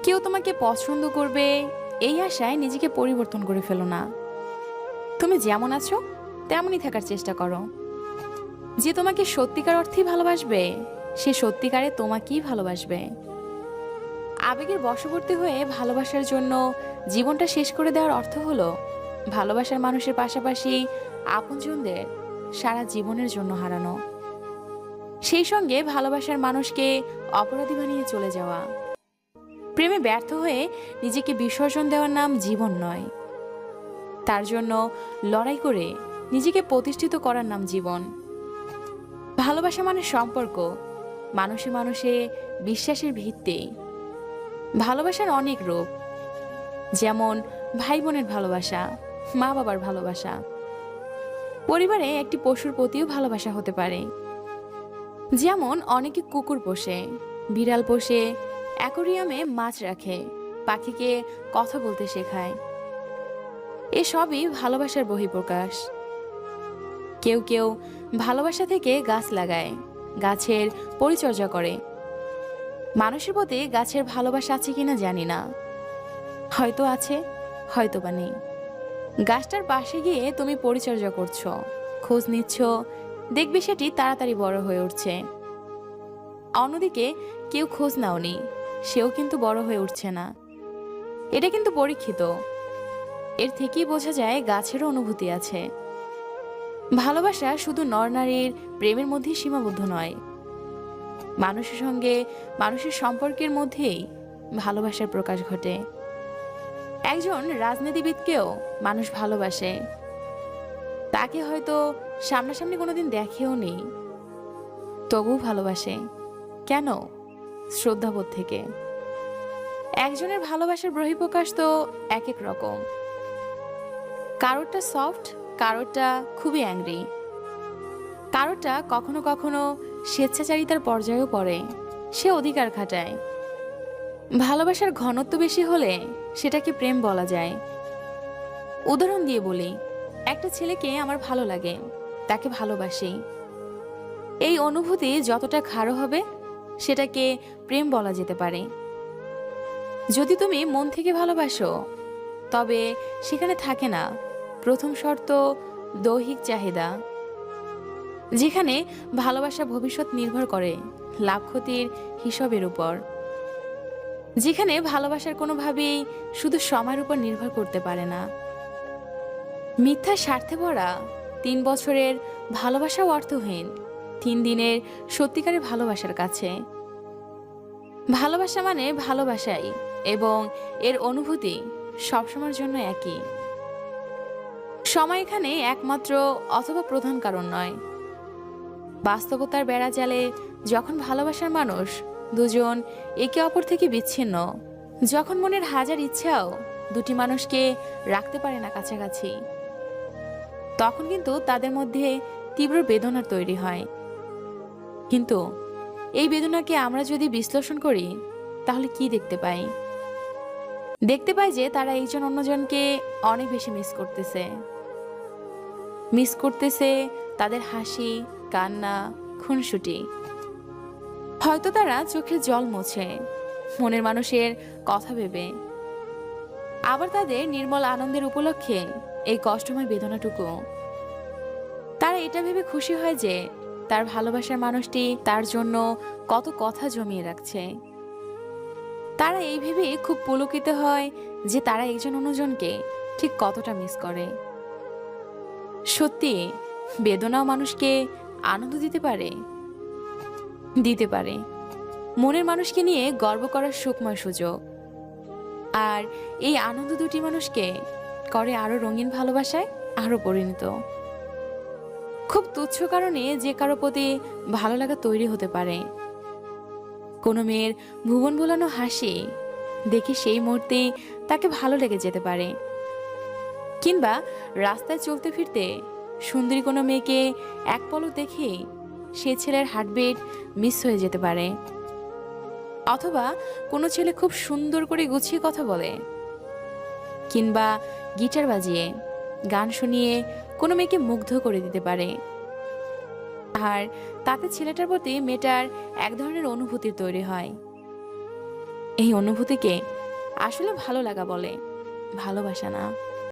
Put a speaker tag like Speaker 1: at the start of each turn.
Speaker 1: কেউ তোমাকে পছন্দ করবে এই আশায় নিজেকে পরিবর্তন করে ফেলো না। তুমি যেমন আছো তেমনই থাকার চেষ্টা করো। যে তোমাকে সত্যিকার অর্থেই ভালোবাসবে সে সত্যিকারে তোমাকেই ভালোবাসবে। আবেগের বশবর্তী হয়ে ভালোবাসার জন্য জীবনটা শেষ করে দেওয়ার অর্থ হলো ভালোবাসার মানুষের পাশাপাশি আপনজনদের সারা জীবনের জন্য হারানো। সেই সঙ্গে ভালোবাসার মানুষকে অপরাধী বানিয়ে চলে যাওয়া। প্রেমে ব্যর্থ হয়ে নিজেকে বিসর্জন দেওয়ার নাম জীবন নয়। তার জন্য লড়াই করে নিজেকে প্রতিষ্ঠিত করার নাম জীবন। ভালোবাসা মানে সম্পর্ক, মানুষে মানুষে বিশ্বাসের ভিত্তি। ভালোবাসার অনেক রূপ, যেমন ভাই বোনের ভালোবাসা, মা বাবার ভালোবাসা, পরিবারে একটি পশুর প্রতিও ভালোবাসা হতে পারে। যেমন অনেকে কুকুর পোষে, বিড়াল পোষে, অ্যাকোরিয়ামে মাছ রাখে, পাখিকে কথা বলতে শেখায়। এসবই ভালোবাসার বহিঃপ্রকাশ। কেউ কেউ ভালোবাসা থেকে গাছ লাগায়, গাছের পরিচর্যা করে। মানুষের প্রতি গাছের ভালোবাসা আছে কিনা জানি না, হয়তো আছে, হয়তো বা নেই। গাছটার পাশে গিয়ে তুমি পরিচর্যা করছো, খোঁজ নিচ্ছ, দেখবে সেটি তাড়াতাড়ি বড় হয়ে উঠছে। অন্যদিকে কেউ খোঁজ নাওনি, সেও কিন্তু বড় হয়ে উঠছে না। এটা কিন্তু পরীক্ষিত। এর থেকেই বোঝা যায় গাছেরও অনুভূতি আছে। ভালোবাসা শুধু নর নারীর প্রেমের মধ্যেই সীমাবদ্ধ নয়, মানুষের সঙ্গে মানুষের সম্পর্কের মধ্যেই ভালোবাসার প্রকাশ ঘটে। একজন রাজনীতিবিদকেও মানুষ ভালোবাসে, তাকে হয়তো সামনাসামনি কোনোদিন দেখেও নেই, তবুও ভালোবাসে। কেন? শ্রদ্ধাবোধ থেকে। একজনের ভালোবাসার বহিঃপ্রকাশ তো এক এক রকম। কারোরটা সফট, কারোরটা খুবই অ্যাংরি, কারোরটা কখনো কখনো স্বেচ্ছাচারিতার পর্যায়েও পড়ে, সে অধিকার খাটায়। ভালোবাসার ঘনত্ব বেশি হলে সেটাকে প্রেম বলা যায়। উদাহরণ দিয়ে বলি, একটা ছেলেকে আমার ভালো লাগে, তাকে ভালোবাসি। এই অনুভূতি যতটা গাঢ় হবে সেটাকে প্রেম বলা যেতে পারে। যদি তুমি মন থেকে ভালোবাসো তবে সেখানে থাকে না প্রথম শর্ত দৈহিক চাহিদা, যেখানে ভালোবাসা ভবিষ্যৎ নির্ভর করে লাভ ক্ষতির হিসাবের উপর, যেখানে ভালোবাসার কোনোভাবেই শুধু সময়ের উপর নির্ভর করতে পারে না। মিথ্যা স্বার্থে ভরা 3 বছরের ভালোবাসাও অর্থহীন 3 দিনের সত্যিকারের ভালোবাসার কাছে। ভালোবাসা মানে ভালোবাসাই, এবং এর অনুভূতি সবসময়ের জন্য একই। সময় এখানে একমাত্র অথবা প্রধান কারণ নয়। বাস্তবতার বেড়াজালে যখন ভালোবাসার মানুষ দুজন একে অপর থেকে বিচ্ছিন্ন, যখন মনের হাজার ইচ্ছাও দুটি মানুষকে রাখতে পারে না কাছাকাছি, তখন কিন্তু তাদের মধ্যে তীব্র বেদনার তৈরি হয়। কিন্তু এই বেদনাকে আমরা যদি বিশ্লেষণ করি তাহলে কি দেখতে পাই? দেখতে পাই যে তারা একজন অন্যজনকে অনেক বেশি মিস করতেছে তাদের হাসি, কান্না, খুনসুটি। হয়তো তারা চোখের জল মোছে মনের মানুষের কথা ভেবে, আবার তাদের নির্মল আনন্দের উপলক্ষে এই কষ্টময় বেদনাটুকু। তারা এটা ভেবে খুশি হয় যে তার ভালোবাসার মানুষটি তার জন্য কত কথা জমিয়ে রাখছে। তারা এই ভেবে খুব পুলকিত হয় যে তারা একজন অন্যজনকে ঠিক কতটা মিস করে। সত্যি বেদনাও মানুষকে আনন্দ দিতে পারে মনের মানুষকে নিয়ে গর্ব করার সুখময় সুযোগ। আর এই আনন্দ দুটি মানুষকে করে আরো রঙিন ভালোবাসায় আরো পরিণত। খুব তুচ্ছ কারণে যে কারো প্রতি ভালো লাগা তৈরি হতে পারে। কোনো মেয়ের ভুবন ভোলানো হাসি দেখে সেই মুহূর্তে তাকে ভালো লেগে যেতে পারে, কিংবা রাস্তায় চলতে ফিরতে সুন্দরী কোনো মেয়েকে এক পলক দেখে সে ছেলের হার্টবিট মিস হয়ে যেতে পারে। অথবা কোনো ছেলে খুব সুন্দর করে গুছিয়ে কথা বলে, কিংবা গিটার বাজিয়ে গান শুনিয়ে কোনো মেয়েকে মুগ্ধ করে দিতে পারে, আর তাতে ছেলেটার প্রতি মেয়েটার এক ধরনের অনুভূতি তৈরি হয়। এই অনুভূতিকে আসলে ভালো লাগা বলে, ভালোবাসা না।